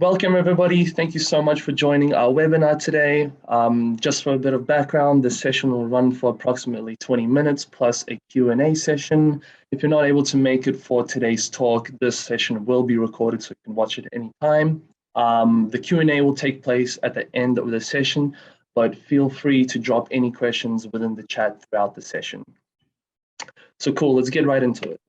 Welcome everybody. Thank you so much for joining our webinar today. Just for a bit of background, this session will run for approximately 20 minutes plus a Q&A session. If you're not able to make it for today's talk, this session will be recorded so you can watch it any time. The Q&A will take place at the end of the session, but feel free to drop any questions within the chat throughout the session. So cool, let's get right into it.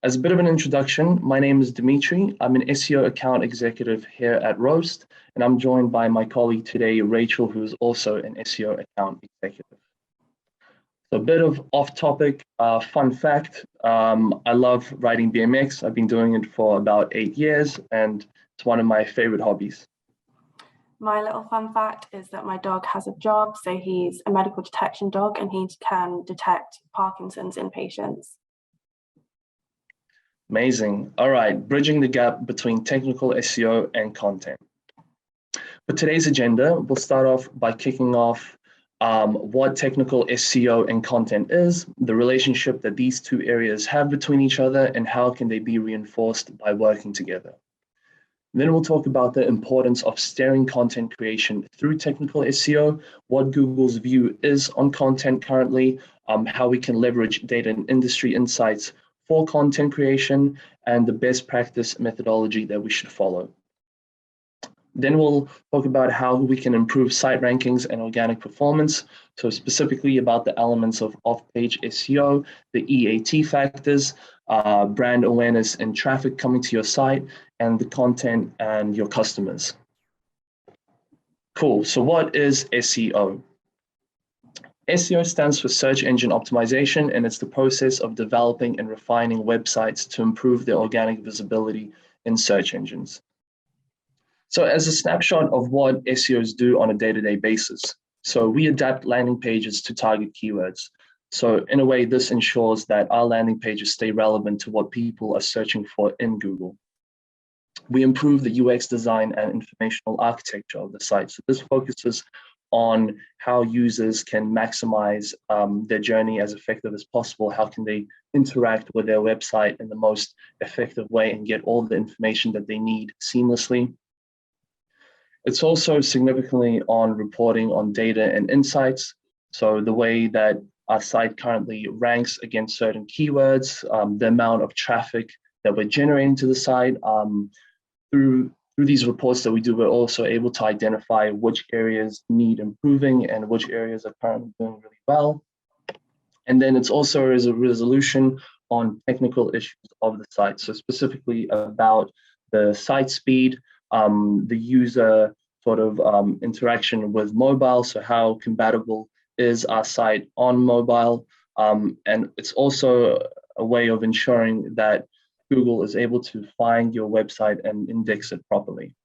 As a bit of an introduction, my name is Dimitri. I'm an SEO account executive here at Roast, and I'm joined by my colleague today, Rachel, who is also an SEO account executive. So a bit of off-topic fun fact, I love riding BMX. I've been doing it for about 8 years, and it's one of my favorite hobbies. My little fun fact is that my dog has a job, so he's a medical detection dog, and he can detect Parkinson's in patients. Amazing. All right, bridging the gap between technical SEO and content. For today's agenda, we'll start off by kicking off what technical SEO and content is, the relationship that these two areas have between each other, and how can they be reinforced by working together. Then we'll talk about the importance of steering content creation through technical SEO, what Google's view is on content currently, how we can leverage data and industry insights for content creation, and the best practice methodology that we should follow. Then we'll talk about how we can improve site rankings and organic performance, so specifically about the elements of off-page SEO, the EAT factors, brand awareness and traffic coming to your site, and the content and your customers. Cool, so what is SEO? SEO stands for Search Engine Optimization, and it's the process of developing and refining websites to improve their organic visibility in search engines. So as a snapshot of what SEOs do on a day-to-day basis, so we adapt landing pages to target keywords. So in a way, this ensures that our landing pages stay relevant to what people are searching for in Google. We improve the UX design and informational architecture of the site. So this focuses on how users can maximize their journey as effective as possible. How can they interact with their website in the most effective way and get all the information that they need seamlessly. It's also significantly on reporting on data and insights. So the way that our site currently ranks against certain keywords, the amount of traffic that we're generating to the site, through these reports that we do, we're also able to identify which areas need improving and which areas are currently doing really well. And then it's also a resolution on technical issues of the site. So specifically about the site speed, the user sort of interaction with mobile. So how compatible is our site on mobile? And it's also a way of ensuring that Google is able to find your website and index it properly.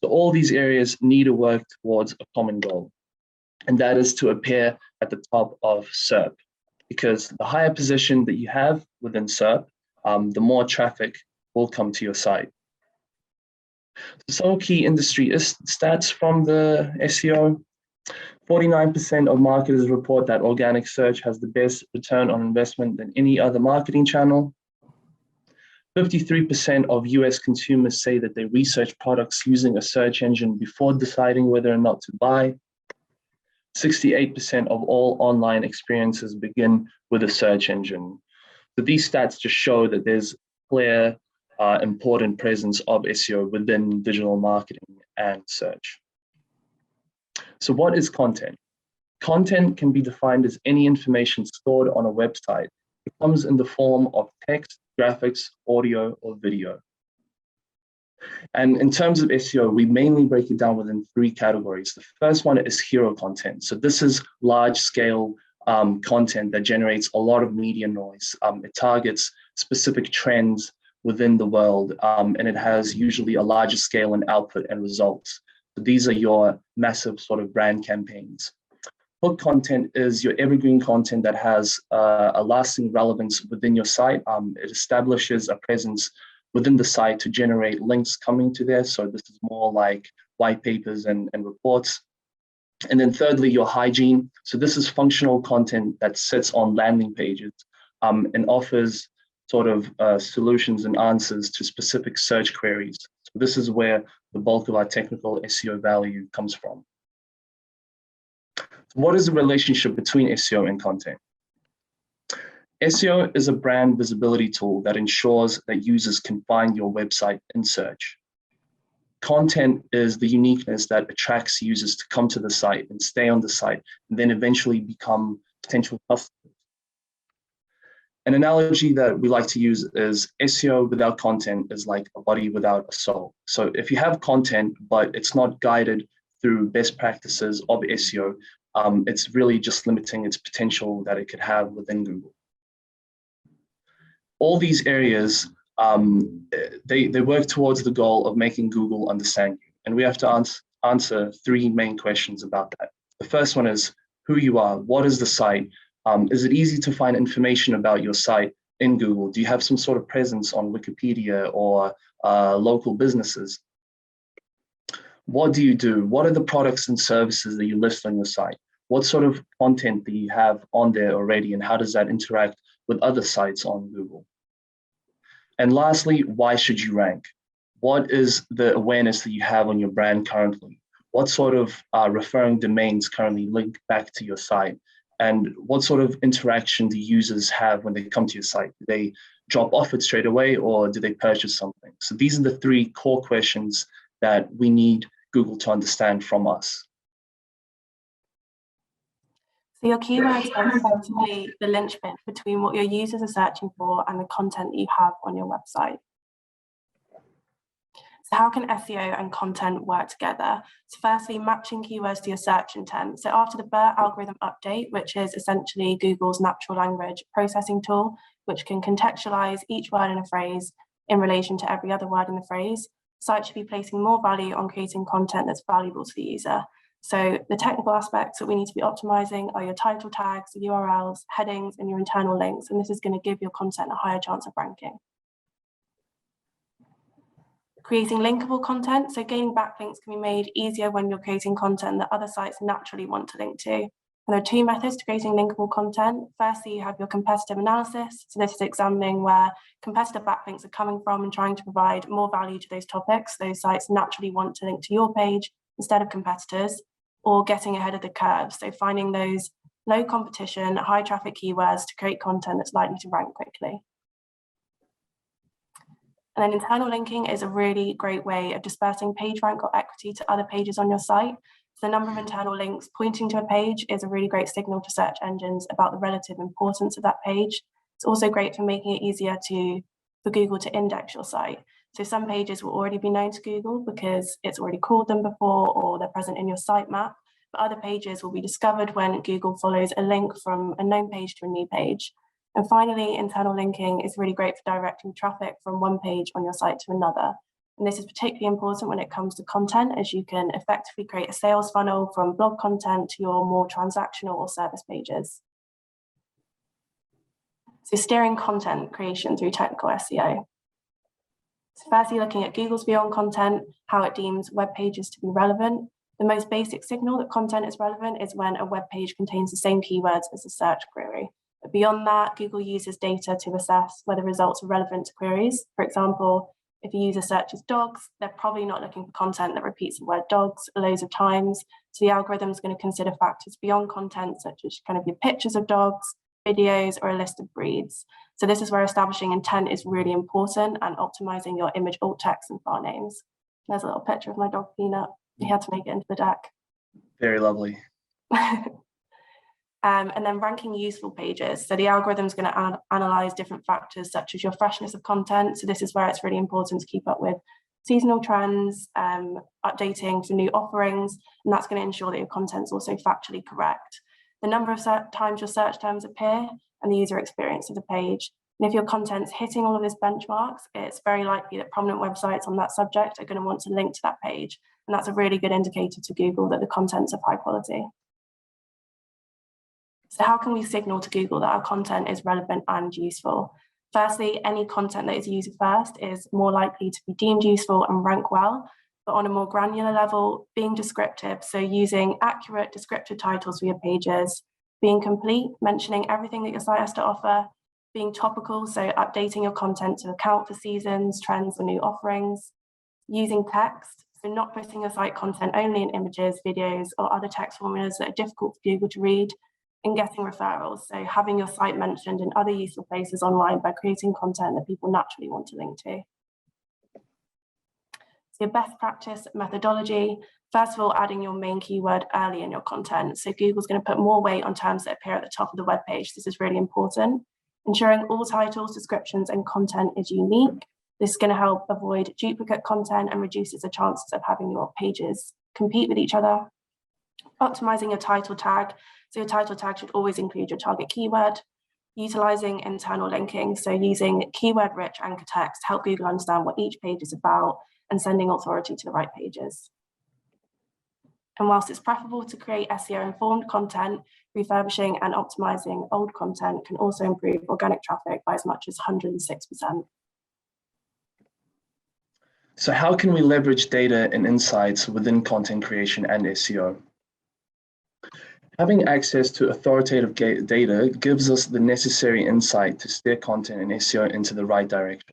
So all these areas need to work towards a common goal, and that is to appear at the top of SERP, because the higher position that you have within SERP, the more traffic will come to your site. So some key industry stats from the SEO. 49% of marketers report that organic search has the best return on investment than any other marketing channel. 53% of US consumers say that they research products using a search engine before deciding whether or not to buy. 68% of all online experiences begin with a search engine. So these stats just show that there's clear, important presence of SEO within digital marketing and search. So what is content? Content can be defined as any information stored on a website. It comes in the form of text, graphics, audio, or video. And in terms of SEO, we mainly break it down within 3 categories. The first one is hero content. So this is large-scale content that generates a lot of media noise. It targets specific trends within the world, and it has usually a larger scale in output and results. So these are your massive sort of brand campaigns. Hook content is your evergreen content that has a lasting relevance within your site. It establishes a presence within the site to generate links coming to there. So this is more like white papers and reports. And then thirdly, your hygiene. So this is functional content that sits on landing pages and offers sort of solutions and answers to specific search queries. So this is where the bulk of our technical SEO value comes from. So what is the relationship between SEO and content? SEO is a brand visibility tool that ensures that users can find your website in search. Content is the uniqueness that attracts users to come to the site and stay on the site, and then eventually become potential customers. An analogy that we like to use is SEO without content is like a body without a soul. So if you have content, but it's not guided through best practices of SEO, it's really just limiting its potential that it could have within Google. All these areas, they work towards the goal of making Google understand you. And we have to answer three main questions about that. The first one is who you are, what is the site? Is it easy to find information about your site in Google? Do you have some sort of presence on Wikipedia or local businesses? What do you do? What are the products and services that you list on your site? What sort of content do you have on there already, and how does that interact with other sites on Google? And lastly, why should you rank? What is the awareness that you have on your brand currently? What sort of referring domains currently link back to your site? And what sort of interaction do users have when they come to your site? Do they drop off it straight away, or do they purchase something? So these are the three core questions that we need Google to understand from us. So your keywords are effectively the linchpin between what your users are searching for and the content that you have on your website. So how can SEO and content work together? So firstly, matching keywords to your search intent. So after the BERT algorithm update, which is essentially Google's natural language processing tool, which can contextualize each word in a phrase in relation to every other word in the phrase, sites should be placing more value on creating content that's valuable to the user. So the technical aspects that we need to be optimizing are your title tags, URLs, headings, and your internal links. And this is going to give your content a higher chance of ranking. Creating linkable content. So gaining backlinks can be made easier when you're creating content that other sites naturally want to link to. And there are two methods to creating linkable content. Firstly, you have your competitive analysis. So this is examining where competitor backlinks are coming from and trying to provide more value to those topics. Those sites naturally want to link to your page instead of competitors, or getting ahead of the curve. So finding those low competition, high traffic keywords to create content that's likely to rank quickly. And then internal linking is a really great way of dispersing page rank or equity to other pages on your site. So the number of internal links pointing to a page is a really great signal to search engines about the relative importance of that page. It's also great for making it easier for Google to index your site. So some pages will already be known to Google because it's already crawled them before, or they're present in your sitemap, but other pages will be discovered when Google follows a link from a known page to a new page. And finally, internal linking is really great for directing traffic from one page on your site to another. And this is particularly important when it comes to content, as you can effectively create a sales funnel from blog content to your more transactional or service pages. So steering content creation through technical SEO. So firstly, looking at Google's view on content, how it deems web pages to be relevant. The most basic signal that content is relevant is when a web page contains the same keywords as a search query. But beyond that, Google uses data to assess whether results are relevant to queries. For example, if a user searches dogs, they're probably not looking for content that repeats the word dogs loads of times. So the algorithm is going to consider factors beyond content, such as kind of your pictures of dogs, videos, or a list of breeds. So this is where establishing intent is really important, and optimizing your image alt text and file names. There's a little picture of my dog Peanut. He had to make it into the deck. Very lovely. And then ranking useful pages. So the algorithm is going to analyze different factors such as your freshness of content. So this is where it's really important to keep up with seasonal trends, updating for new offerings, and that's going to ensure that your content is also factually correct. The number of times your search terms appear and the user experience of the page. And if your content's hitting all of these benchmarks, it's very likely that prominent websites on that subject are going to want to link to that page. And that's a really good indicator to Google that the content's of high quality. So how can we signal to Google that our content is relevant and useful? Firstly, any content that is user first is more likely to be deemed useful and rank well, but on a more granular level, being descriptive, so using accurate descriptive titles for your pages, being complete, mentioning everything that your site has to offer, being topical, so updating your content to account for seasons, trends, or new offerings, Using text, so not putting your site content only in images, videos, or other text formulas that are difficult for Google to read, and getting referrals, so having your site mentioned in other useful places online by creating content that people naturally want to link to. So your best practice methodology, first of all, adding your main keyword early in your content. So Google's going to put more weight on terms that appear at the top of the web page. This is really important. Ensuring all titles, descriptions, and content is unique. This is going to help avoid duplicate content and reduces the chances of having your pages compete with each other. Optimizing your title tag. So your title tag should always include your target keyword. Utilizing internal linking, so using keyword-rich anchor text to help Google understand what each page is about and sending authority to the right pages. And whilst it's preferable to create SEO-informed content, refurbishing and optimizing old content can also improve organic traffic by as much as 106%. So how can we leverage data and insights within content creation and SEO? Having access to authoritative data gives us the necessary insight to steer content and SEO into the right direction.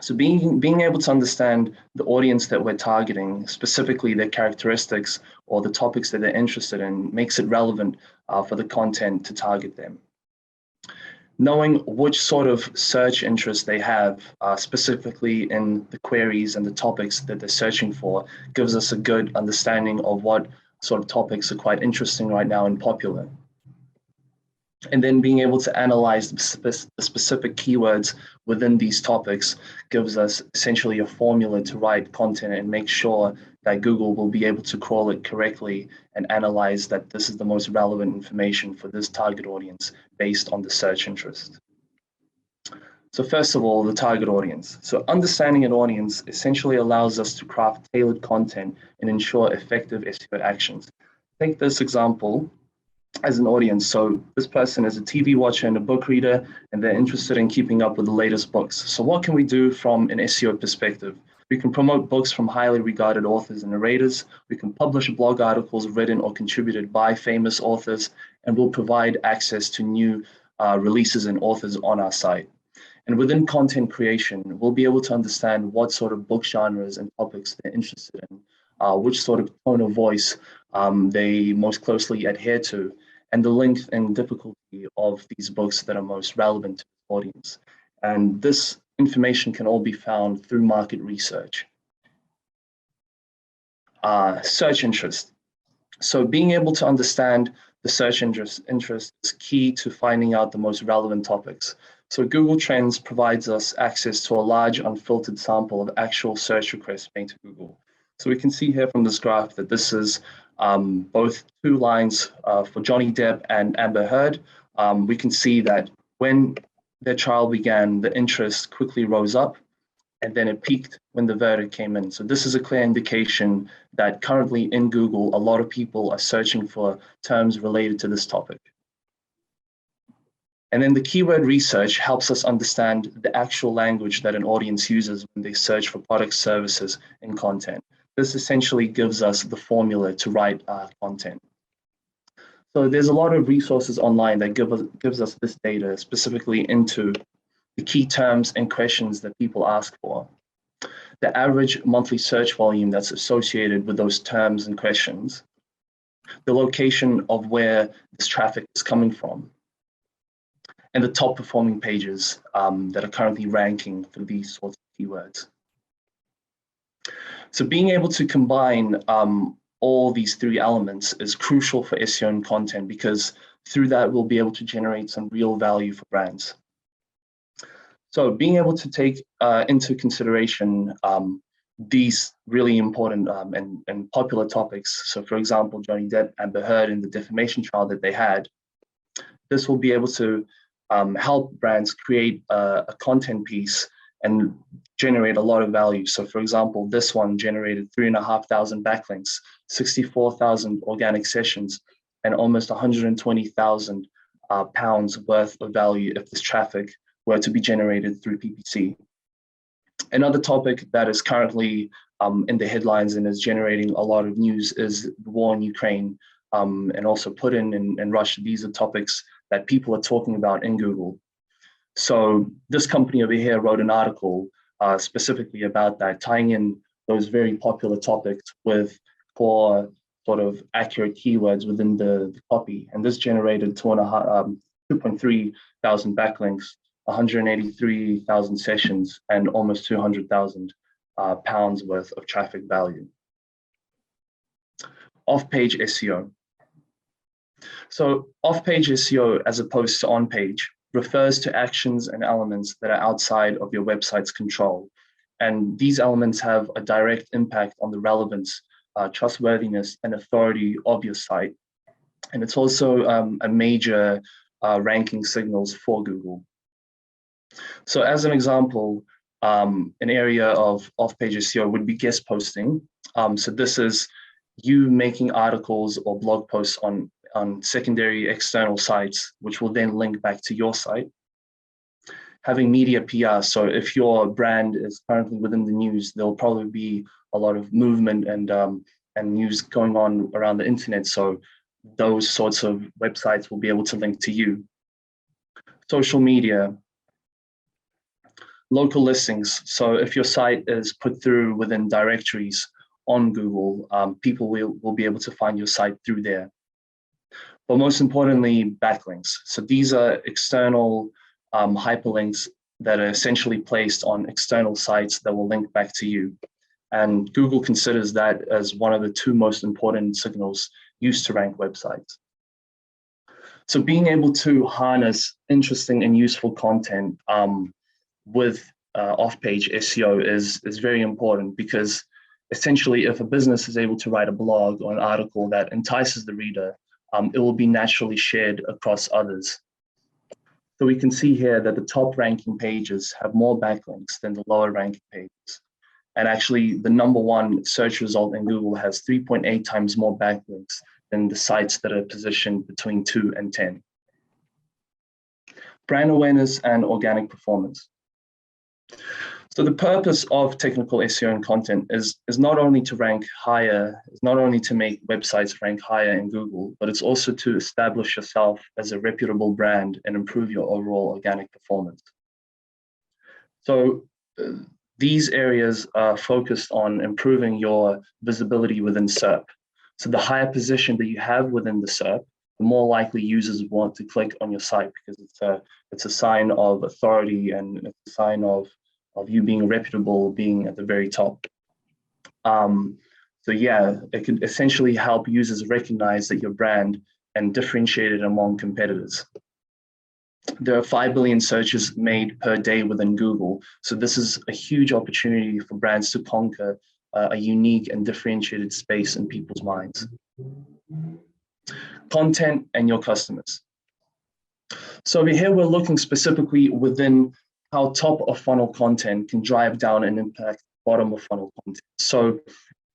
So being able to understand the audience that we're targeting, specifically their characteristics or the topics that they're interested in, makes it relevant for the content to target them. Knowing which sort of search interest they have, specifically in the queries and the topics that they're searching for, gives us a good understanding of what sort of topics are quite interesting right now and popular. And then being able to analyze the specific keywords within these topics gives us essentially a formula to write content and make sure that Google will be able to crawl it correctly and analyze that this is the most relevant information for this target audience based on the search interest. So first of all, the target audience. So understanding an audience essentially allows us to craft tailored content and ensure effective SEO actions. Take this example as an audience. So this person is a TV watcher and a book reader, and they're interested in keeping up with the latest books. So what can we do from an SEO perspective? We can promote books from highly regarded authors and narrators. We can publish blog articles written or contributed by famous authors, and we'll provide access to new releases and authors on our site. And within content creation, we'll be able to understand what sort of book genres and topics they're interested in, which sort of tone of voice they most closely adhere to, and the length and difficulty of these books that are most relevant to the audience. And this information can all be found through market research. Search interest. So being able to understand the search interest is key to finding out the most relevant topics. So Google Trends provides us access to a large unfiltered sample of actual search requests made to Google. So we can see here from this graph that this is both two lines for Johnny Depp and Amber Heard. We can see that when their trial began, the interest quickly rose up, and then it peaked when the verdict came in. So this is a clear indication that currently in Google, a lot of people are searching for terms related to this topic. And then the keyword research helps us understand the actual language that an audience uses when they search for products, services, and content. This essentially gives us the formula to write content. So there's a lot of resources online that gives us this data specifically into the key terms and questions that people ask for, the average monthly search volume that's associated with those terms and questions, the location of where this traffic is coming from, and the top performing pages that are currently ranking for these sorts of keywords. So being able to combine all these three elements is crucial for SEO and content, because through that we'll be able to generate some real value for brands. So being able to take into consideration these really important and popular topics. So for example, Johnny Depp, Amber Heard, and the defamation trial that they had, this will be able to help brands create a content piece and generate a lot of value. So for example, this one generated 3,500 backlinks, 64,000 organic sessions, and almost 120,000 pounds worth of value if this traffic were to be generated through PPC. Another topic that is currently in the headlines and is generating a lot of news is the war in Ukraine, and also Putin and Russia. These are topics that people are talking about in Google. So this company over here wrote an article specifically about that, tying in those very popular topics with core sort of accurate keywords within the copy. And this generated 2.3 thousand backlinks, 183,000 sessions, and almost 200,000 pounds worth of traffic value. Off-page SEO. So off-page SEO, as opposed to on-page, refers to actions and elements that are outside of your website's control. And these elements have a direct impact on the relevance, trustworthiness, and authority of your site. And it's also a major ranking signals for Google. So as an example, an area of off-page SEO would be guest posting. So this is you making articles or blog posts on secondary external sites, which will then link back to your site. Having media PR, so if your brand is currently within the news, there'll probably be a lot of movement and news going on around the internet. So those sorts of websites will be able to link to you. Social media, local listings. So if your site is put through within directories on Google, people will be able to find your site through there. But most importantly, backlinks. So these are external hyperlinks that are essentially placed on external sites that will link back to you. And Google considers that as one of the two most important signals used to rank websites. So being able to harness interesting and useful content with off-page SEO is very important, because essentially if a business is able to write a blog or an article that entices the reader, it will be naturally shared across others. So we can see here that the top ranking pages have more backlinks than the lower ranking pages. And actually the #1 search result in Google has 3.8 times more backlinks than the sites that are positioned between 2 and 10. Brand awareness and organic performance. So the purpose of technical SEO and content is not only to rank higher, is not only to make websites rank higher in Google, but it's also to establish yourself as a reputable brand and improve your overall organic performance. So these areas are focused on improving your visibility within SERP. So the higher position that you have within the SERP, the more likely users want to click on your site, because it's a sign of authority and it's a sign of you being reputable, being at the very top. So yeah, it could essentially help users recognize that your brand and differentiate it among competitors. There are 5 billion searches made per day within Google. So this is a huge opportunity for brands to conquer a unique and differentiated space in people's minds. Content and your customers. So over here, we're looking specifically within how top of funnel content can drive down and impact bottom of funnel content. So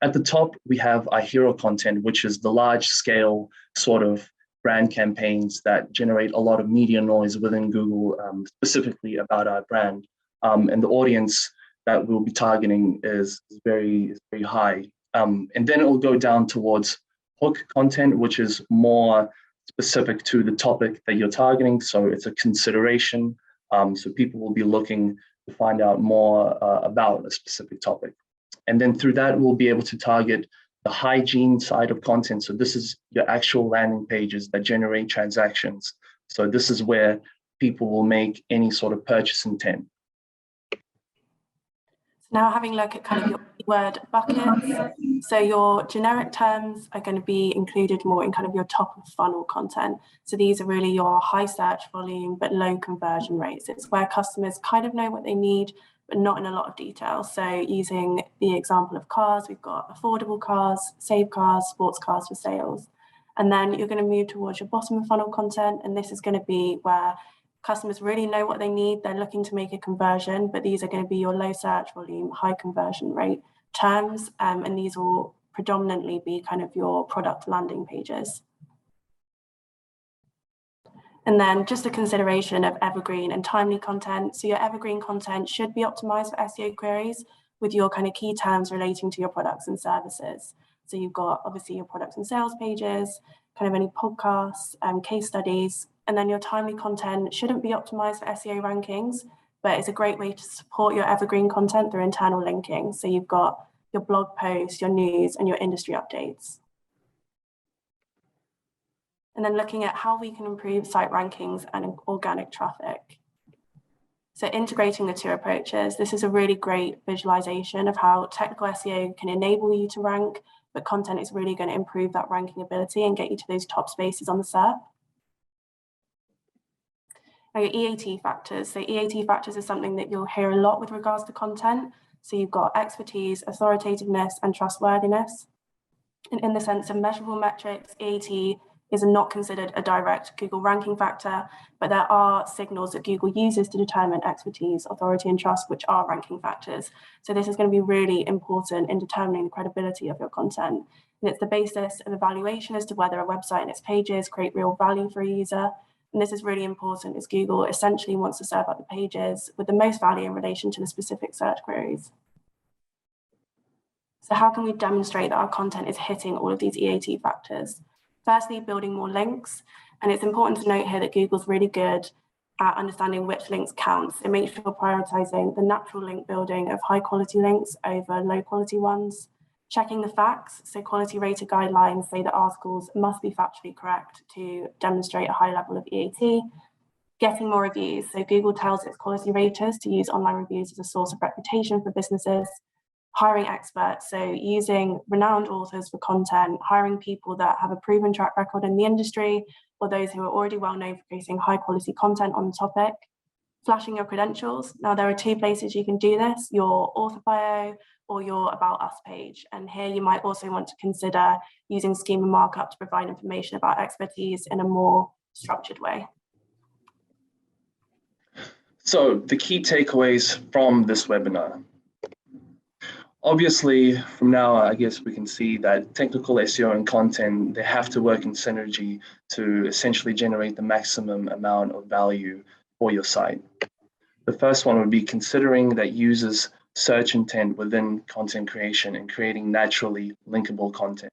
at the top, we have our hero content, which is the large scale sort of brand campaigns that generate a lot of media noise within Google, specifically about our brand. And the audience that we'll be targeting is very high. And then it will go down towards hook content, which is more specific to the topic that you're targeting. So it's a consideration. So people will be looking to find out more about a specific topic. And then through that, we'll be able to target the hygiene side of content. So this is your actual landing pages that generate transactions. So this is where people will make any sort of purchase intent. Now having a look at kind of your keyword buckets. So your generic terms are going to be included more in kind of your top of funnel content. So these are really your high search volume, but low conversion rates. It's where customers kind of know what they need, but not in a lot of detail. So using the example of cars, we've got affordable cars, save cars, sports cars for sales. And then you're going to move towards your bottom of funnel content. And this is going to be where customers really know what they need. They're looking to make a conversion, but these are going to be your low search volume, high conversion rate terms. And these will predominantly be kind of your product landing pages. And then just a consideration of evergreen and timely content. So your evergreen content should be optimized for SEO queries with your kind of key terms relating to your products and services. So you've got obviously your products and sales pages, kind of any podcasts, case studies, and then your timely content shouldn't be optimized for SEO rankings, but it's a great way to support your evergreen content through internal linking. So you've got your blog posts, your news, and your industry updates. And then looking at how we can improve site rankings and organic traffic. So integrating the two approaches, this is a really great visualization of how technical SEO can enable you to rank, but content is really going to improve that ranking ability and get you to those top spaces on the SERP. Now your EAT factors. So EAT factors is something that you'll hear a lot with regards to content. So you've got expertise, authoritativeness, and trustworthiness. And in the sense of measurable metrics, EAT is not considered a direct Google ranking factor, but there are signals that Google uses to determine expertise, authority, and trust, which are ranking factors. So this is going to be really important in determining the credibility of your content. And it's the basis of evaluation as to whether a website and its pages create real value for a user. And this is really important as Google essentially wants to serve up the pages with the most value in relation to the specific search queries. So how can we demonstrate that our content is hitting all of these EAT factors? Firstly, building more links. And it's important to note here that Google's really good at understanding which links count. So make sure you're prioritizing the natural link building of high quality links over low quality ones. Checking the facts. So quality rated guidelines say that articles must be factually correct to demonstrate a high level of EAT. Getting more reviews. So Google tells its quality raters to use online reviews as a source of reputation for businesses. Hiring experts, so using renowned authors for content, hiring people that have a proven track record in the industry, or those who are already well known for creating high quality content on the topic. Flashing your credentials. Now there are two places you can do this, your author bio or your About Us page. And here you might also want to consider using schema markup to provide information about expertise in a more structured way. So the key takeaways from this webinar. Obviously, from now, I guess we can see that technical SEO and content, they have to work in synergy to essentially generate the maximum amount of value for your site. The first one would be considering that users search intent within content creation and creating naturally linkable content.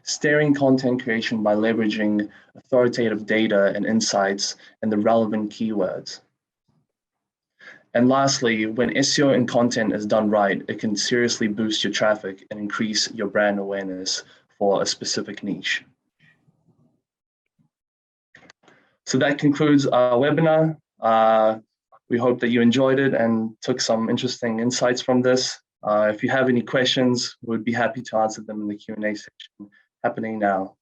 Steering content creation by leveraging authoritative data and insights and the relevant keywords. And lastly, when SEO and content is done right, it can seriously boost your traffic and increase your brand awareness for a specific niche. So that concludes our webinar. We hope that you enjoyed it and took some interesting insights from this. If you have any questions, we'd be happy to answer them in the Q&A section happening now.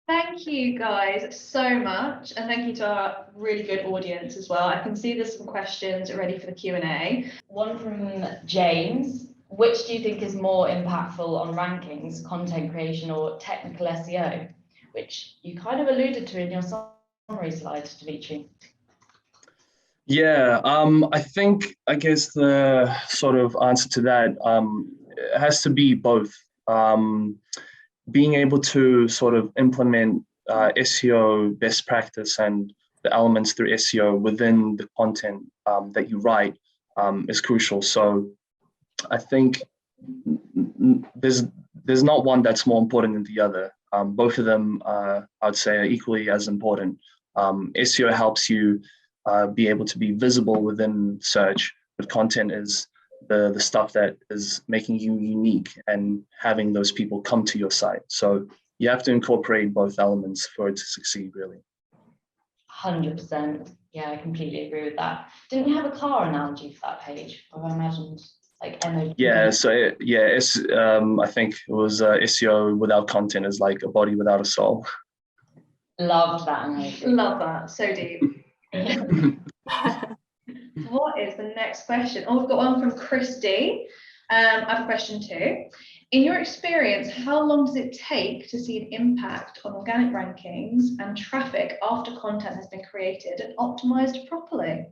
Thank you guys so much, and thank you to our really good audience as well. I can see there's some questions ready for the Q&A. One from James. Which do you think is more impactful on rankings, content creation or technical SEO? Which you kind of alluded to in your summary slide, Dimitri. Yeah, I guess the sort of answer to that it has to be both. Being able to sort of implement SEO best practice and the elements through SEO within the content that you write is crucial. So I think there's not one that's more important than the other. Both of them, I would say, are equally as important. SEO helps you be able to be visible within search, but content is the stuff that is making you unique and having those people come to your site. So you have to incorporate both elements for it to succeed, really. 100%. Yeah, I completely agree with that. Didn't you have a car analogy for that page? Or I imagined like MOD. Yeah, so I think it was SEO without content is like a body without a soul. Loved that analogy. Love that, so deep. What is the next question? Oh, we've got one from Christy. I have a question too. In your experience, how long does it take to see an impact on organic rankings and traffic after content has been created and optimized properly?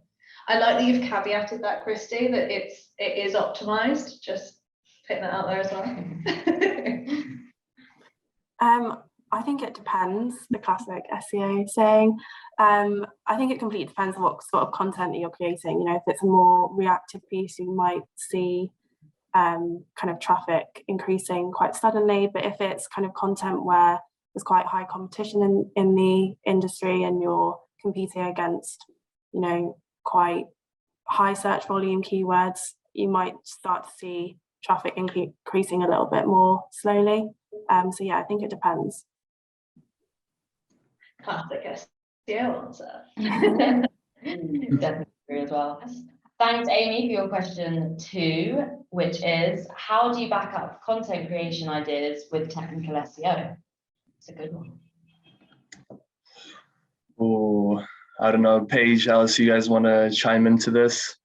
I like that you've caveated that, Christy, that it is optimized. Just putting that out there as well. I think it depends, the classic SEO saying. I think it completely depends on what sort of content that you're creating. You know, if it's a more reactive piece, you might see kind of traffic increasing quite suddenly. But if it's kind of content where there's quite high competition in the industry and you're competing against, you know, quite high search volume keywords, you might start to see traffic increasing a little bit more slowly. So yeah, I think it depends. Classic SEO answer. Definitely agree as well. Thanks, Amy, for your question 2, which is, how do you back up content creation ideas with technical SEO? It's a good one. Oh, I don't know, Paige, Alice, you guys want to chime into this?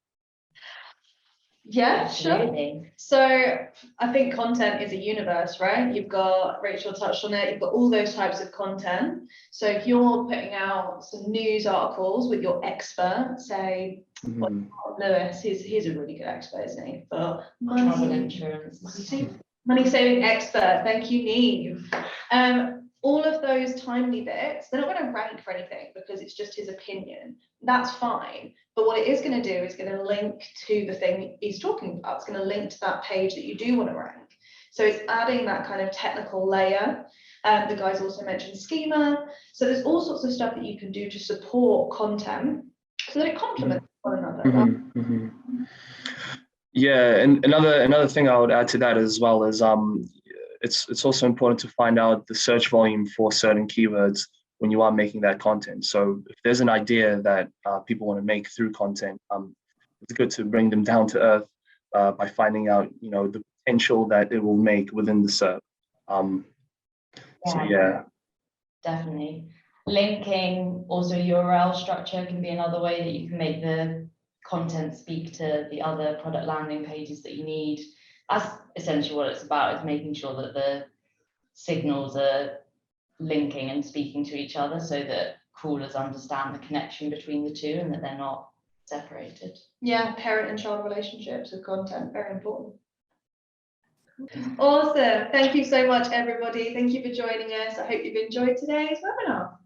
Yeah, sure. Absolutely. So I think content is a universe, right? You've got, Rachel touched on it, you've got all those types of content. So if you're putting out some news articles with your expert, say, Lewis, he's a really good expert, isn't he? For Travel insurance. money saving expert. Thank you, Neve. All of those timely bits, they're not going to rank for anything because it's just his opinion. That's fine. But what it is going to do is going to link to the thing he's talking about. It's going to link to that page that you do want to rank. So it's adding that kind of technical layer. The guys also mentioned schema. So there's all sorts of stuff that you can do to support content so that it complements one another. Yeah, and another thing I would add to that as well is it's also important to find out the search volume for certain keywords when you are making that content. So if there's an idea that people want to make through content, it's good to bring them down to earth by finding out, you know, the potential that it will make within the SERP. So yeah. Definitely. Linking, also URL structure can be another way that you can make the content speak to the other product landing pages that you need. That's essentially what it's about, is making sure that the signals are linking and speaking to each other so that crawlers understand the connection between the two and that they're not separated. Yeah, parent and child relationships with content, very important. Awesome. Thank you so much, everybody. Thank you for joining us. I hope you've enjoyed today's webinar.